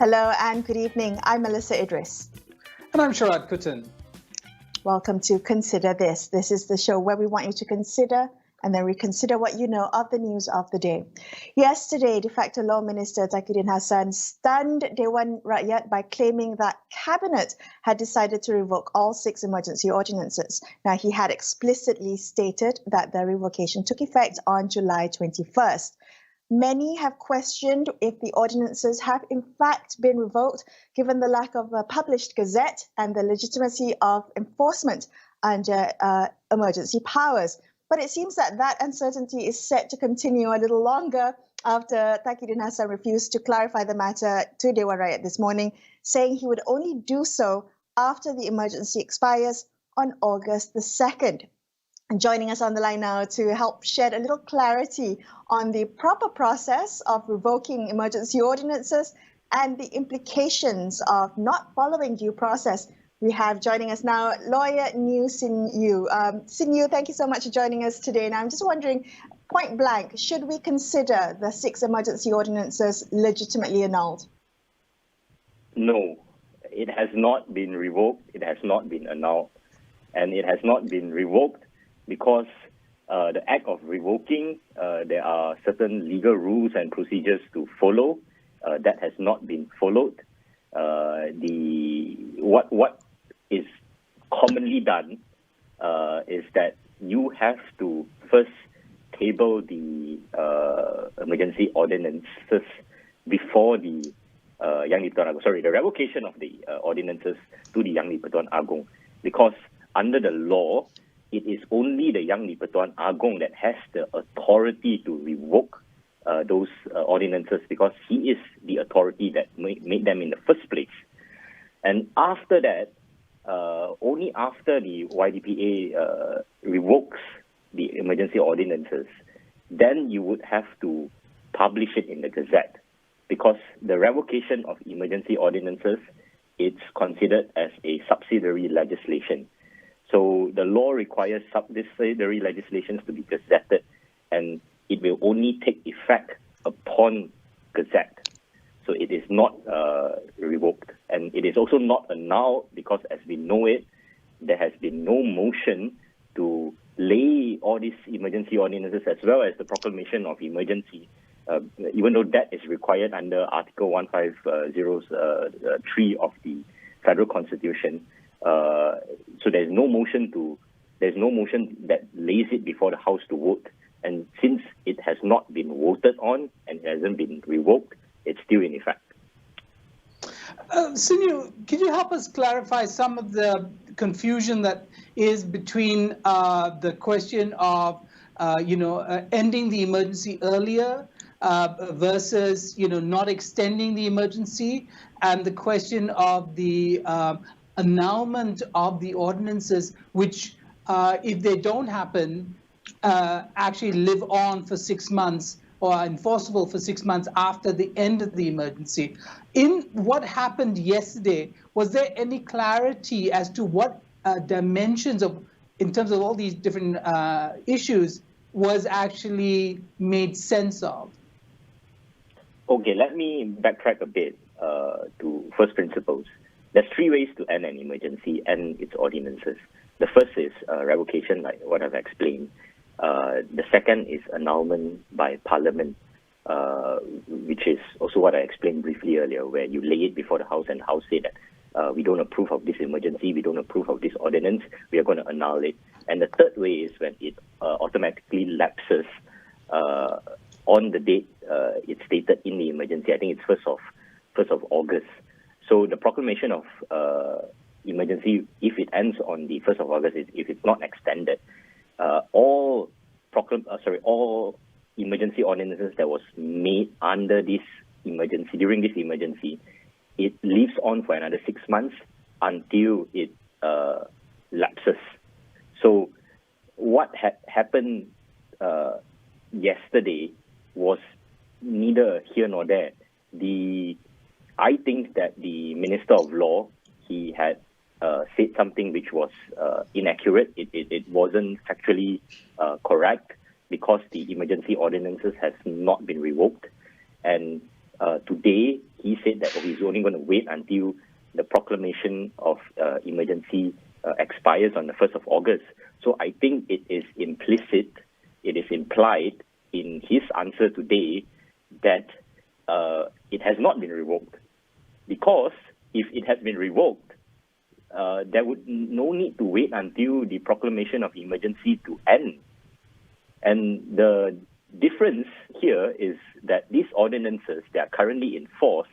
Hello and good evening. I'm Melisa Idris. And I'm Sharaad Kuttan. Welcome to Consider This. This is the show where we want you to consider and then reconsider what you know of the news of the day. Yesterday, de facto Law Minister Takieddin Hassan stunned Dewan Rakyat by claiming that Cabinet had decided to revoke all 6 emergency ordinances. Now, he had explicitly stated that the revocation took effect on July 21st. Many have questioned if the ordinances have in fact been revoked, given the lack of a published gazette and the legitimacy of enforcement under emergency powers. But it seems that uncertainty is set to continue a little longer after Takieddin Hassan refused to clarify the matter to Dewan Rakyat this morning, saying he would only do so after the emergency expires on August the 2nd. And joining us on the line now to help shed a little clarity on the proper process of revoking emergency ordinances and the implications of not following due process. We have joining us now lawyer Sin Yew. Sin Yew, thank you so much for joining us today. And I'm just wondering, point blank, should we consider the 6 emergency ordinances legitimately annulled? No, it has not been revoked. It has not been annulled. And it has not been revoked because the act of revoking, there are certain legal rules and procedures to follow. That has not been followed. What is commonly done is that you have to first table the emergency ordinances before the Yang di-Pertuan Agong, the revocation of the ordinances to the Yang di-Pertuan Agong, because under the law, it is only the Yang di-Pertuan Agong that has the authority to revoke those ordinances, because he is the authority that made them in the first place. And after that, only after the YDPA revokes the emergency ordinances, then you would have to publish it in the Gazette, because the revocation of emergency ordinances, it's considered as a subsidiary legislation. So the law requires subsidiary legislations to be gazetted, and it will only take effect upon gazette. So it is not revoked. And it is also not annulled because, as we know it, there has been no motion to lay all these emergency ordinances as well as the proclamation of emergency, even though that is required under Article 150(3) of the Federal Constitution. So there's no motion that lays it before the House to vote. And since it has not been voted on and it hasn't been revoked, it's still in effect. Sin Yew, can you help us clarify some of the confusion that is between the question of ending the emergency earlier versus not extending the emergency, and the question of the annulment of the ordinances, which if they don't happen, actually live on for 6 months or are enforceable for 6 months after the end of the emergency. In what happened yesterday, was there any clarity as to what dimensions in terms of all these different issues was actually made sense of? Okay, let me backtrack a bit to first principles. There's 3 ways to end an emergency and its ordinances. The first is revocation, like what I've explained. The second is annulment by Parliament, which is also what I explained briefly earlier, where you lay it before the House and the House say that we don't approve of this emergency, we don't approve of this ordinance, we are going to annul it. And the third way is when it automatically lapses on the date it's stated in the emergency. I think it's 1st of August. So the proclamation of emergency, if it ends on the 1st of August, if it's not extended, all emergency ordinances that was made under this emergency, during this emergency, it lives on for another 6 months until it lapses. So what had happened yesterday was neither here nor there. I think that the Minister of Law, he had said something which was inaccurate. It wasn't factually correct, because the emergency ordinances has not been revoked. And Today, he said that he's only going to wait until the proclamation of emergency expires on the 1st of August. So I think it is implicit, it is implied in his answer today that it has not been revoked. Because if it has been revoked, there would no need to wait until the proclamation of emergency to end. And the difference here is that these ordinances that are currently in force,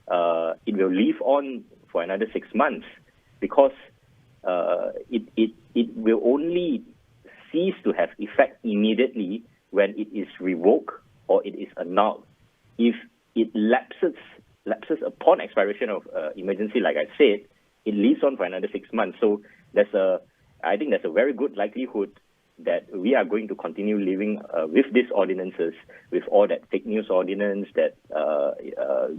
it will live on for another 6 months because it will only cease to have effect immediately when it is revoked or it is annulled. If it lapses upon expiration of emergency, like I said, it lives on for another 6 months. So I think there's a very good likelihood that we are going to continue living with these ordinances, with all that fake news ordinance, that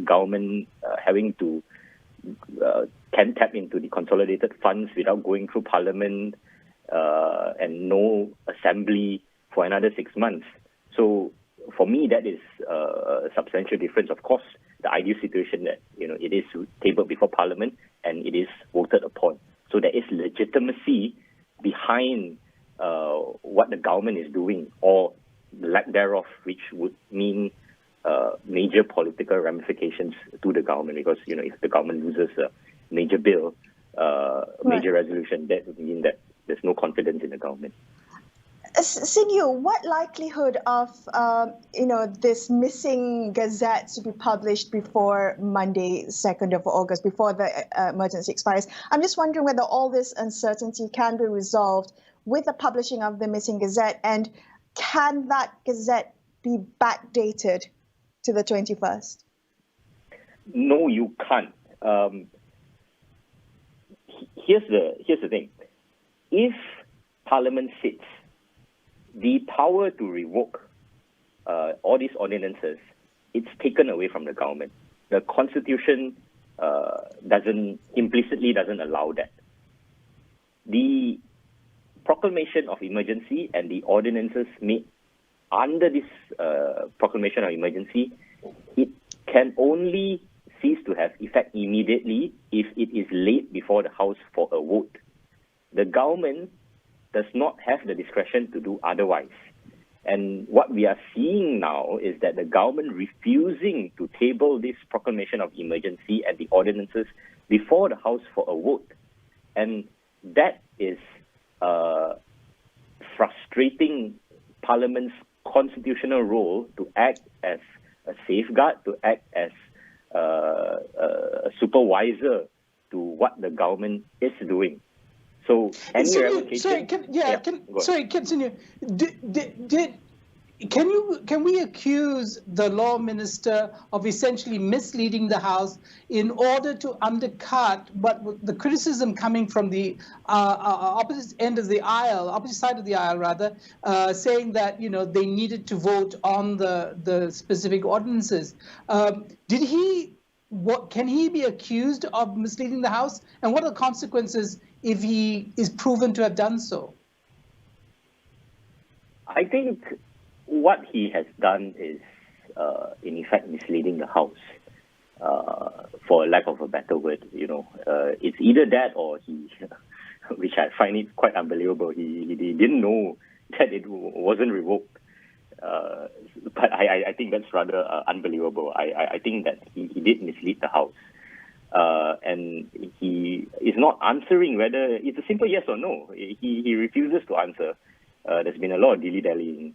government having to can tap into the consolidated funds without going through parliament and no assembly for another 6 months. So for me, that is a substantial difference. Of course, the ideal situation that it is tabled before parliament and it is voted upon. So there is legitimacy behind what the government is doing, or lack thereof, which would mean major political ramifications to the government. Because if the government loses a major bill, major resolution, that would mean that there's no confidence in the government. Sin Yew, what likelihood of this missing gazette to be published before Monday, 2nd of August, before the emergency expires? I'm just wondering whether all this uncertainty can be resolved with the publishing of the missing gazette, and can that gazette be backdated to the 21st? No, you can't. Here's the thing. If Parliament sits, the power to revoke all these ordinances, it's taken away from the government. The Constitution implicitly doesn't allow that. The proclamation of emergency and the ordinances made under this proclamation of emergency, it can only cease to have effect immediately if it is laid before the House for a vote. The government does not have the discretion to do otherwise. And what we are seeing now is that the government refusing to table this proclamation of emergency and the ordinances before the House for a vote. And that is frustrating Parliament's constitutional role to act as a safeguard, to act as a supervisor to what the government is doing. So any revocation. Continue. Can we accuse the law minister of essentially misleading the House in order to undercut what the criticism coming from the opposite end of the aisle, opposite side of the aisle rather, saying that they needed to vote on the specific ordinances? Can he be accused of misleading the House? And what are the consequences if he is proven to have done so? I think what he has done is, in effect, misleading the House, for lack of a better word. It's either that or he, which I find it quite unbelievable. He didn't know that it wasn't revoked. But I think that's rather unbelievable. I think that he did mislead the House. And he is not answering whether it's a simple yes or no. He refuses to answer. There's been a lot of dilly-dallying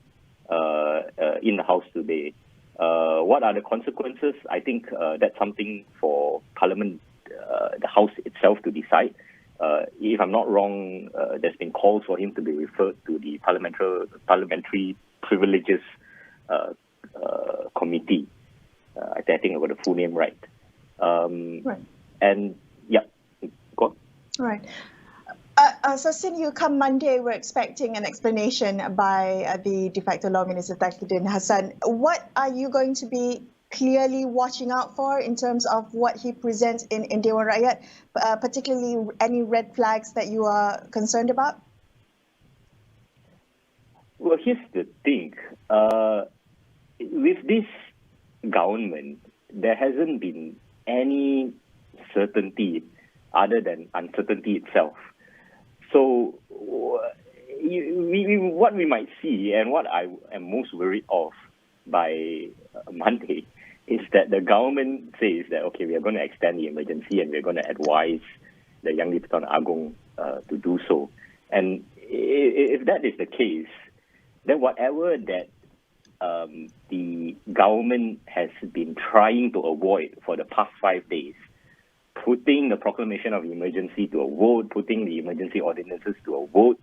in the House today. What are the consequences? I think that's something for Parliament, the House itself, to decide. If I'm not wrong, there's been calls for him to be referred to the parliamentary privileges committee. I think I got the full name right. Right. And yeah, go on. Right. So Sin Yew, come Monday, we're expecting an explanation by the de facto law minister, Dr. Hassan. What are you going to be clearly watching out for in terms of what he presents in Dewan Rakyat, particularly any red flags that you are concerned about? Well, here's the thing. With this government, there hasn't been any certainty other than uncertainty itself. So what we might see, and what I am most worried of by Monday, is that the government says that, okay, we are going to extend the emergency and we're going to advise the Yang di-Pertuan Agong to do so. And if that is the case, then whatever that the government has been trying to avoid for the past 5 days, putting the proclamation of emergency to a vote, putting the emergency ordinances to a vote,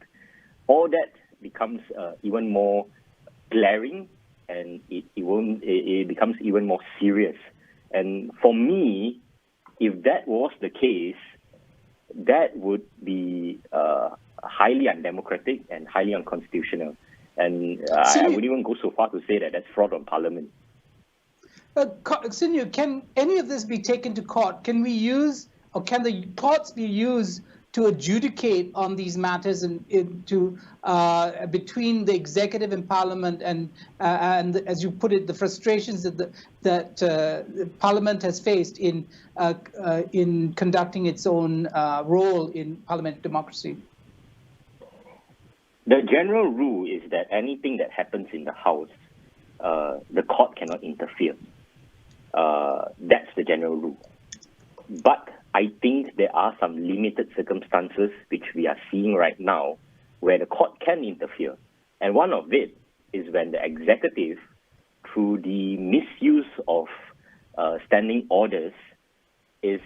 all that becomes even more glaring, and it becomes even more serious. And for me, if that was the case, that would be highly undemocratic and highly unconstitutional. And I would even go so far to say that that's fraud on Parliament. Sin Yew, can any of this be taken to court? Can we use, or can the courts be used to adjudicate on these matters and between the executive and Parliament, and as you put it, the frustrations that Parliament has faced in conducting its own role in parliamentary democracy? The general rule is that anything that happens in the House, the court cannot interfere. That's the general rule. But I think there are some limited circumstances which we are seeing right now where the court can interfere. And one of it is when the executive, through the misuse of standing orders, is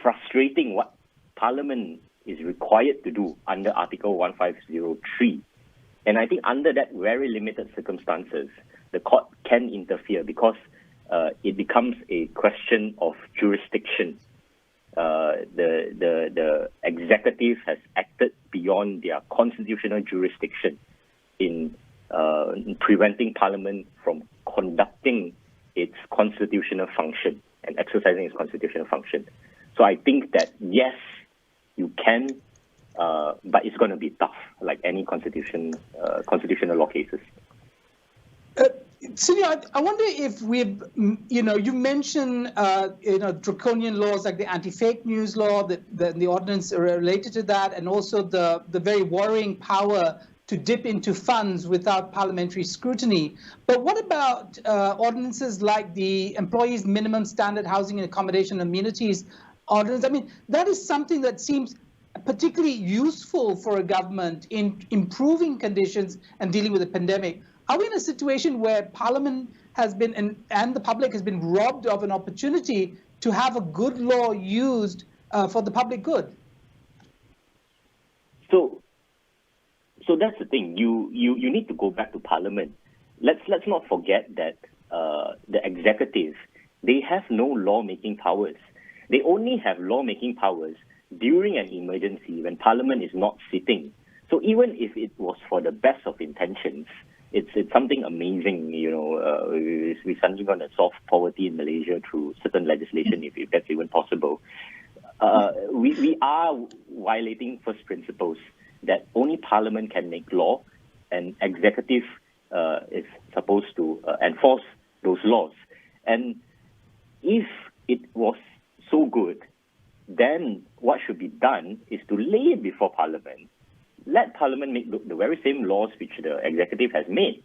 frustrating what Parliament is required to do under Article 1503. And I think under that very limited circumstances, the court can interfere because it becomes a question of jurisdiction. The executive has acted beyond their constitutional jurisdiction in preventing Parliament from conducting its constitutional function and exercising its constitutional function. So I think that, yes, you can, but it's going to be tough, like any constitutional law cases. Sin Yew, I wonder if we've, you mentioned, draconian laws like the anti-fake news law, the ordinance related to that, and also the very worrying power to dip into funds without parliamentary scrutiny. But what about ordinances like the Employees Minimum Standard Housing and Accommodation Amenities Ordinance? I mean, that is something that seems particularly useful for a government in improving conditions and dealing with the pandemic. Are we in a situation where Parliament has been, and the public has been robbed of an opportunity to have a good law used for the public good? So that's the thing. You need to go back to Parliament. Let's not forget that the executive, they have no lawmaking powers. They only have lawmaking powers during an emergency when Parliament is not sitting. So even if it was for the best of intentions, it's something amazing, we're suddenly going to solve poverty in Malaysia through certain legislation, if that's even possible. We are violating first principles that only Parliament can make law, and executive is supposed to enforce those laws. And if it was so good, then what should be done is to lay it before Parliament. Let Parliament make the very same laws which the executive has made.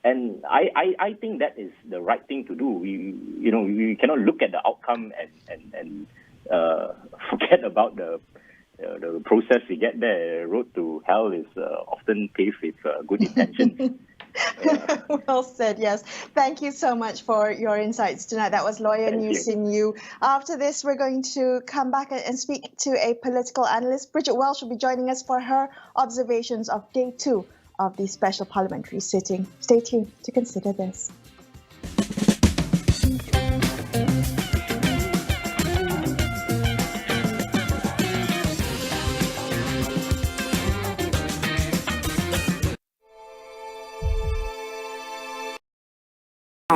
And I think that is the right thing to do. We cannot look at the outcome and forget about the process we get there. Road to hell is often paved with good intentions. Well said, yes. Thank you so much for your insights tonight. That was lawyer Sin Yew. After this, we're going to come back and speak to a political analyst. Bridget Welsh will be joining us for her observations of day 2 of the special parliamentary sitting. Stay tuned to consider this.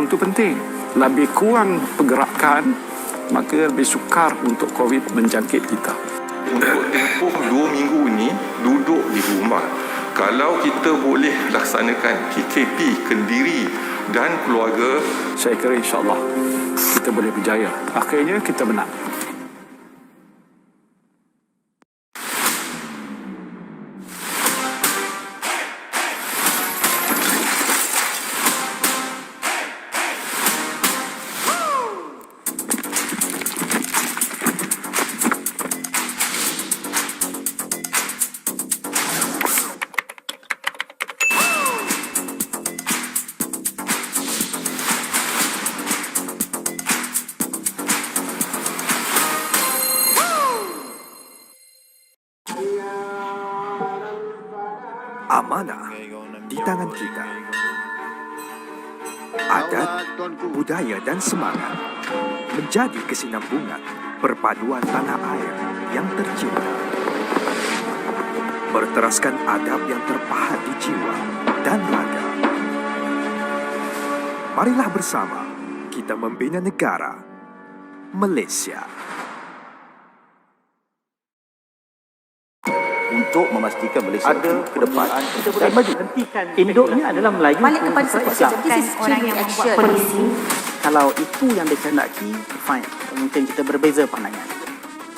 Itu penting. Lebih kurang pergerakan, maka lebih sukar untuk COVID menjangkit kita. Untuk tempoh 2 minggu ini, duduk di rumah Kalau kita boleh laksanakan KKP Kendiri dan keluarga, saya kira insya-Allah kita boleh berjaya. Akhirnya kita menang. Amanah di tangan kita. Adat, budaya dan semangat menjadi kesinambungan perpaduan tanah air yang tercinta. Berteraskan adab yang terpahat di jiwa dan raga. Marilah bersama kita membina negara Malaysia. Untuk memastikan Malaysia ada ke depan kita boleh hentikan induknya adalah Melayu balik kepada seperti orang yang membuat polisi. Kalau itu yang dikehendaki, fine, mungkin kita berbeza pandangan,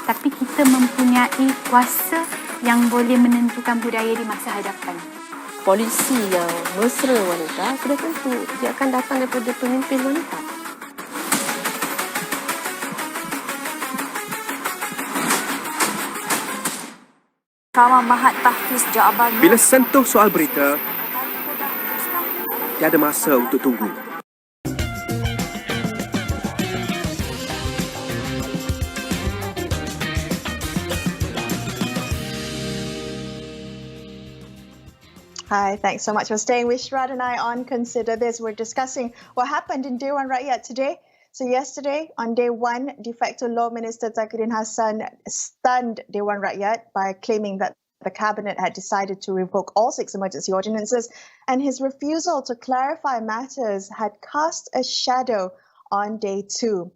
Tapi kita mempunyai kuasa yang boleh menentukan budaya di masa hadapan. Polisi yang mesra wanita sudah tentu dia akan datang daripada pemimpin wanita. Sama Mahat Tahfiz jawabannya. Bila sentuh soal berita, tiada masa untuk tunggu. Hi, thanks so much for staying with Sharaad and I on Consider This. We're discussing what happened in Day 1 Rakyat today. So yesterday, on Day 1, de facto Law Minister Zakidin Hassan stunned Day 1 Rakyat by claiming that the Cabinet had decided to revoke all 6 emergency ordinances, and his refusal to clarify matters had cast a shadow on Day 2.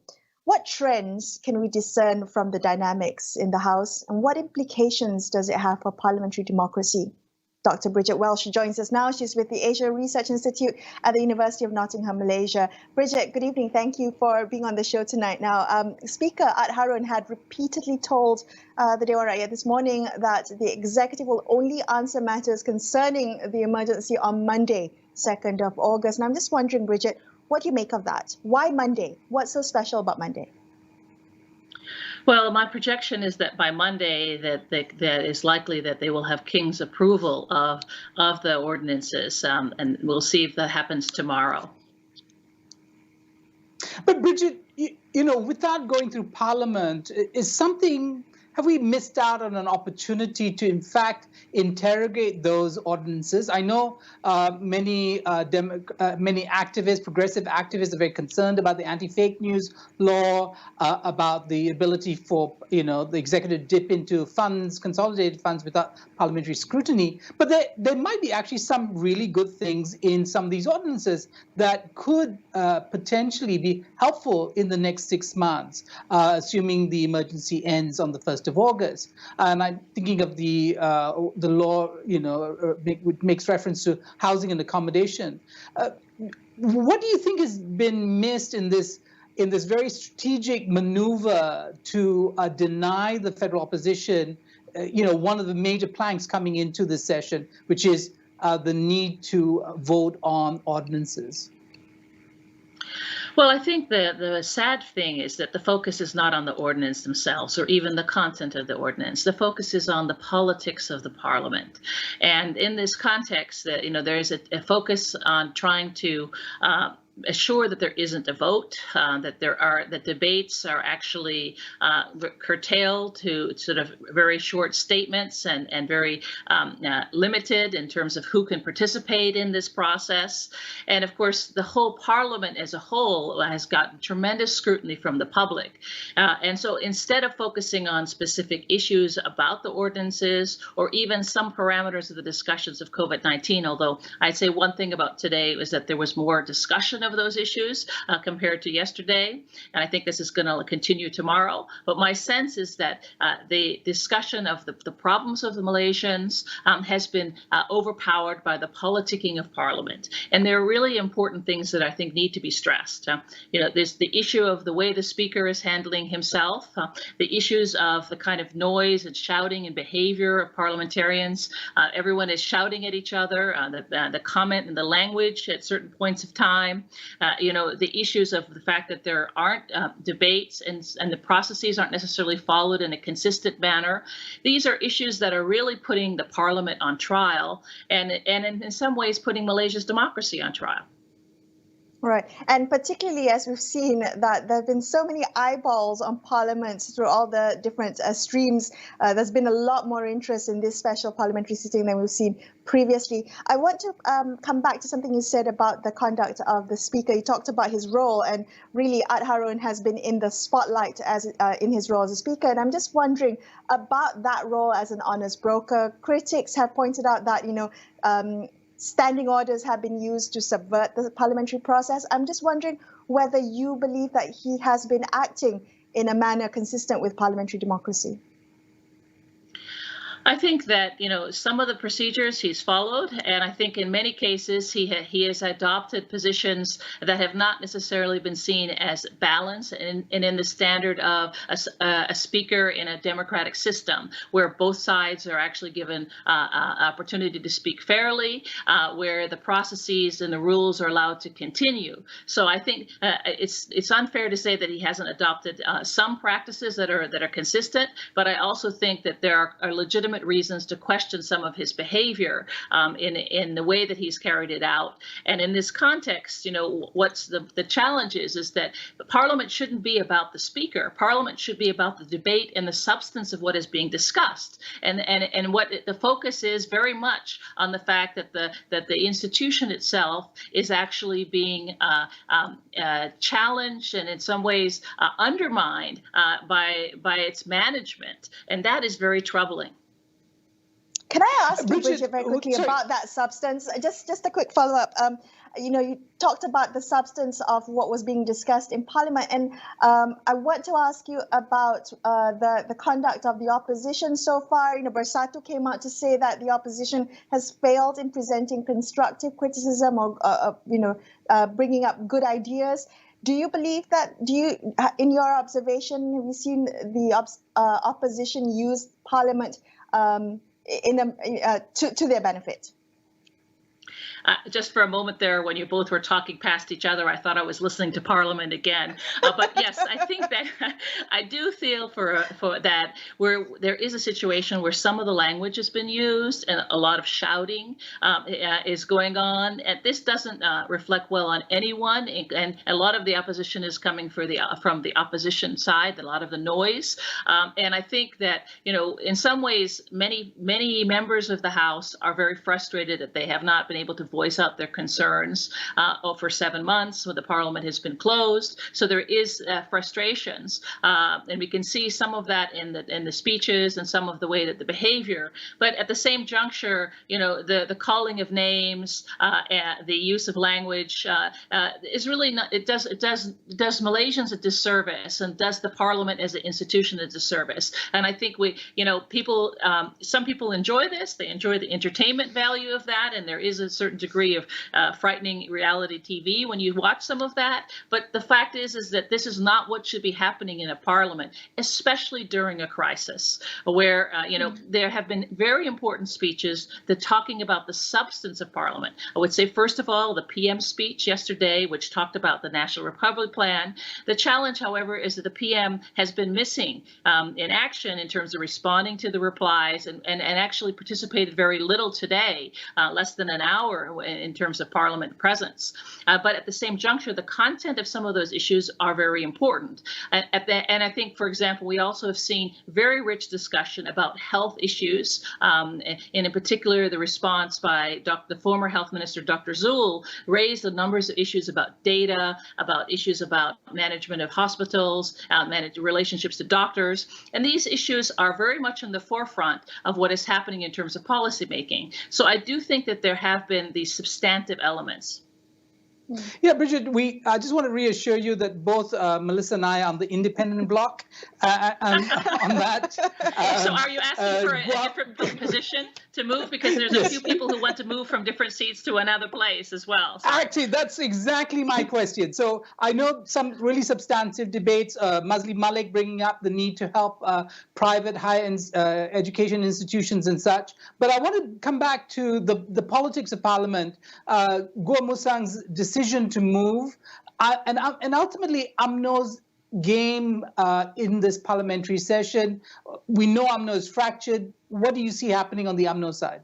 What trends can we discern from the dynamics in the House, and what implications does it have for parliamentary democracy? Dr Bridget Welsh joins us now. She's with the Asia Research Institute at the University of Nottingham, Malaysia. Bridget, good evening. Thank you for being on the show tonight. Now, Speaker Ad Harun had repeatedly told the Dewan Rakyat this morning that the executive will only answer matters concerning the emergency on Monday, 2nd of August. And I'm just wondering, Bridget, what do you make of that? Why Monday? What's so special about Monday? Well, my projection is that by Monday, that is likely that they will have King's approval of the ordinances, and we'll see if that happens tomorrow. But Bridget, you know, without going through Parliament, have we missed out on an opportunity to, in fact, interrogate those ordinances? I know many activists, progressive activists, are very concerned about the anti-fake news law, about the ability for, the executive to dip into funds, consolidated funds, without parliamentary scrutiny. But there might be actually some really good things in some of these ordinances that could potentially be helpful in the next 6 months, assuming the emergency ends on the 1st of August. And I'm thinking of the law, which makes reference to housing and accommodation. What do you think has been missed in this very strategic maneuver to deny the federal opposition, one of the major planks coming into this session, which is the need to vote on ordinances? Well, I think the sad thing is that the focus is not on the ordinance themselves or even the content of the ordinance. The focus is on the politics of the parliament. And in this context, there is a focus on trying to assure that there isn't a vote, that debates are actually curtailed to sort of very short statements and very limited in terms of who can participate in this process. And of course, the whole parliament as a whole has gotten tremendous scrutiny from the public. And so instead of focusing on specific issues about the ordinances or even some parameters of the discussions of COVID-19, although I'd say one thing about today was that there was more discussion of those issues compared to yesterday. And I think this is going to continue tomorrow. But my sense is that the discussion of the problems of the Malaysians has been overpowered by the politicking of Parliament. And there are really important things that I think need to be stressed. There's the issue of the way the Speaker is handling himself, the issues of the kind of noise and shouting and behavior of parliamentarians. Everyone is shouting at each other, the comment and the language at certain points of time, the issues of the fact that there aren't debates and the processes aren't necessarily followed in a consistent manner. These are issues that are really putting the Parliament on trial and in some ways putting Malaysia's democracy on trial. Right. And particularly as we've seen that there have been so many eyeballs on Parliament through all the different streams, there's been a lot more interest in this special parliamentary sitting than we've seen previously. I want to come back to something you said about the conduct of the Speaker. You talked about his role, and really Ad Harun has been in the spotlight as in his role as a Speaker. And I'm just wondering about that role as an honest broker. Critics have pointed out that, standing orders have been used to subvert the parliamentary process. I'm just wondering whether you believe that he has been acting in a manner consistent with parliamentary democracy. I think that, some of the procedures he's followed, and I think in many cases he has adopted positions that have not necessarily been seen as balanced and in the standard of a speaker in a democratic system where both sides are actually given opportunity to speak fairly, where the processes and the rules are allowed to continue. So I think it's unfair to say that he hasn't adopted some practices that are consistent, but I also think that there are legitimate reasons to question some of his behavior in the way that he's carried it out. And in this context, what's the challenge is that Parliament shouldn't be about the Speaker. Parliament should be about the debate and the substance of what is being discussed. And what the focus is very much on the fact that the institution itself is actually being challenged and in some ways undermined by its management. And that is very troubling. Can I ask you, Bridget, very quickly about that substance? Just a quick follow-up. You talked about the substance of what was being discussed in Parliament, and I want to ask you about the conduct of the opposition so far. Bersatu came out to say that the opposition has failed in presenting constructive criticism or bringing up good ideas. Do you believe that? In your observation, have you seen the opposition use Parliament to their benefit? Just for a moment there, when you both were talking past each other, I thought I was listening to Parliament again. But yes, I think that I do feel for that where there is a situation where some of the language has been used and a lot of shouting is going on. And this doesn't reflect well on anyone. And a lot of the opposition is coming from the opposition side, a lot of the noise. And I think that, in some ways, many members of the House are very frustrated that they have not been able to voice out their concerns for 7 months when the Parliament has been closed. So there is frustrations, and we can see some of that in the speeches and some of the way that the behavior. But at the same juncture, the calling of names, the use of language is really not. It does Malaysians a disservice and does the Parliament as an institution a disservice. And I think some people enjoy this. They enjoy the entertainment value of that, and there is a certain degree of frightening reality TV when you watch some of that. But the fact is that this is not what should be happening in a Parliament, especially during a crisis where, there have been very important speeches that talking about the substance of Parliament. I would say, first of all, the PM speech yesterday, which talked about the National Republic Plan. The challenge, however, is that the PM has been missing in action in terms of responding to the replies and actually participated very little today, less than an hour in terms of Parliament presence. But at the same juncture, the content of some of those issues are very important. And I think, for example, we also have seen very rich discussion about health issues, and in particular, the response by the former Health Minister, Dr. Zul, raised a number of issues about data, about issues about management of hospitals, relationships to doctors. And these issues are very much in the forefront of what is happening in terms of policymaking. So I do think that there have been these substantive elements. Yeah, Bridget, I just want to reassure you that both Melisa and I are on the independent block on that. So are you asking for a different position to move? Because there's a few people who want to move from different seats to another place as well. So. Actually, that's exactly my question. So I know some really substantive debates, Masli Malik bringing up the need to help private high-end education institutions and such. But I want to come back to the politics of Parliament. Gua Musang's decision to move, and ultimately UMNO's game in this parliamentary session. We know UMNO is fractured. What do you see happening on the UMNO side?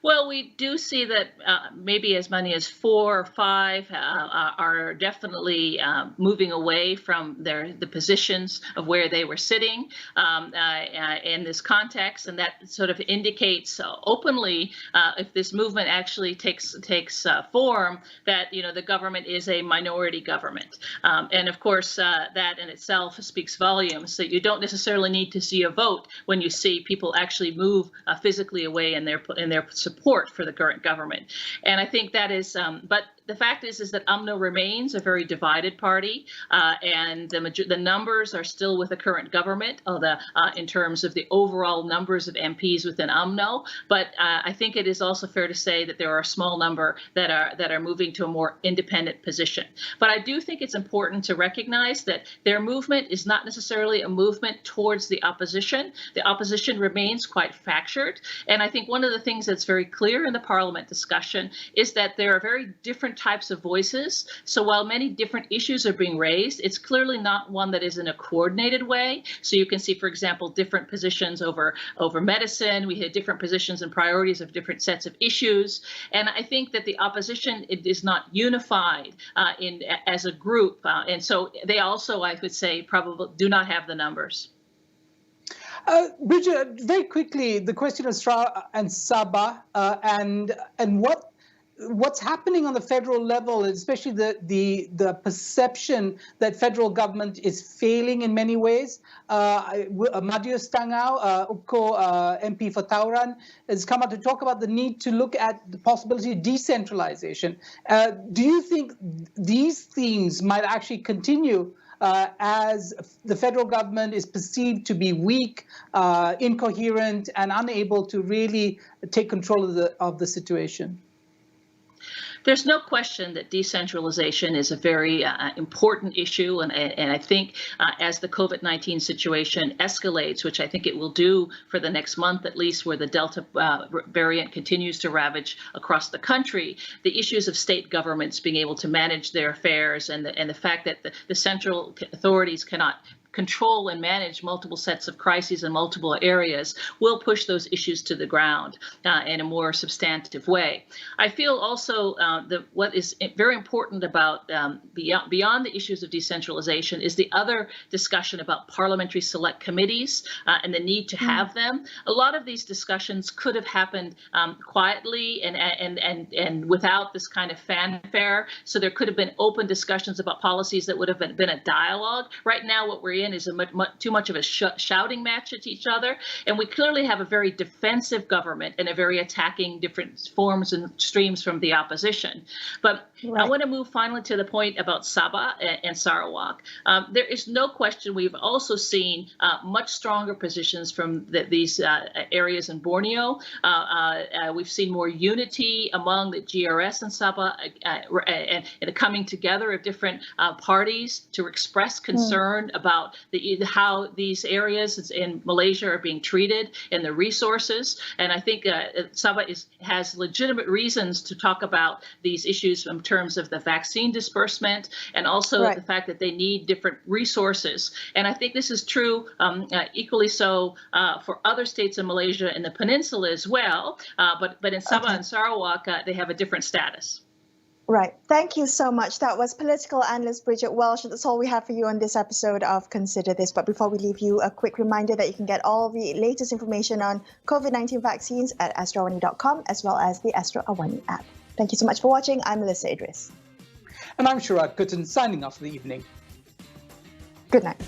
Well, we do see that maybe as many as 4 or 5 are definitely moving away from the positions of where they were sitting in this context, and that sort of indicates openly, if this movement actually takes form, that the government is a minority government, and of course that in itself speaks volumes. So you don't necessarily need to see a vote when you see people actually move physically away in their support for the current government. And I think that is, but the fact is that UMNO remains a very divided party, and the numbers are still with the current government, in terms of the overall numbers of MPs within UMNO. But I think it is also fair to say that there are a small number that are moving to a more independent position. But I do think it's important to recognize that their movement is not necessarily a movement towards the opposition. The opposition remains quite fractured, and I think one of the things that's very clear in the Parliament discussion is that there are very different types of voices. So while many different issues are being raised, it's clearly not one that is in a coordinated way. So you can see, for example, different positions over medicine. We had different positions and priorities of different sets of issues. And I think that the opposition is not unified as a group. And so they also, I would say, probably do not have the numbers. Bridget, very quickly, the question of Sharaad and Sabah and what's happening on the federal level, especially the perception that federal government is failing in many ways. Madius Tangau, UPCO MP for Tauran, has come out to talk about the need to look at the possibility of decentralization. Do you think these themes might actually continue as the federal government is perceived to be weak, incoherent, and unable to really take control of the situation? There's no question that decentralization is a very important issue, and I think as the COVID-19 situation escalates, which I think it will do for the next month at least, where the Delta variant continues to ravage across the country, the issues of state governments being able to manage their affairs and the fact that the central authorities cannot control and manage multiple sets of crises in multiple areas will push those issues to the ground in a more substantive way. I feel also that what is very important about beyond the issues of decentralization is the other discussion about parliamentary select committees and the need to have them. A lot of these discussions could have happened quietly and without this kind of fanfare. So there could have been open discussions about policies that would have been a dialogue. Right now, what we're in is too much of a shouting match at each other, and we clearly have a very defensive government and a very attacking different forms and streams from the opposition. But I want to move finally to the point about Sabah and Sarawak. There is no question we've also seen much stronger positions from these areas in Borneo. We've seen more unity among the GRS and Sabah and the coming together of different parties to express concern about how these areas in Malaysia are being treated and the resources. And I think Sabah has legitimate reasons to talk about these issues in terms of the vaccine disbursement and also the fact that they need different resources. And I think this is true equally so for other states in Malaysia and the peninsula as well. But in Sabah and Sarawak, they have a different status. Right. Thank you so much. That was political analyst Bridget Welsh. That's all we have for you on this episode of Consider This. But before we leave you, a quick reminder that you can get all the latest information on COVID-19 vaccines at astroawani.com as well as the Astro Awani app. Thank you so much for watching. I'm Melisa Idris. And I'm Sharaad Kuttan, signing off for the evening. Good night.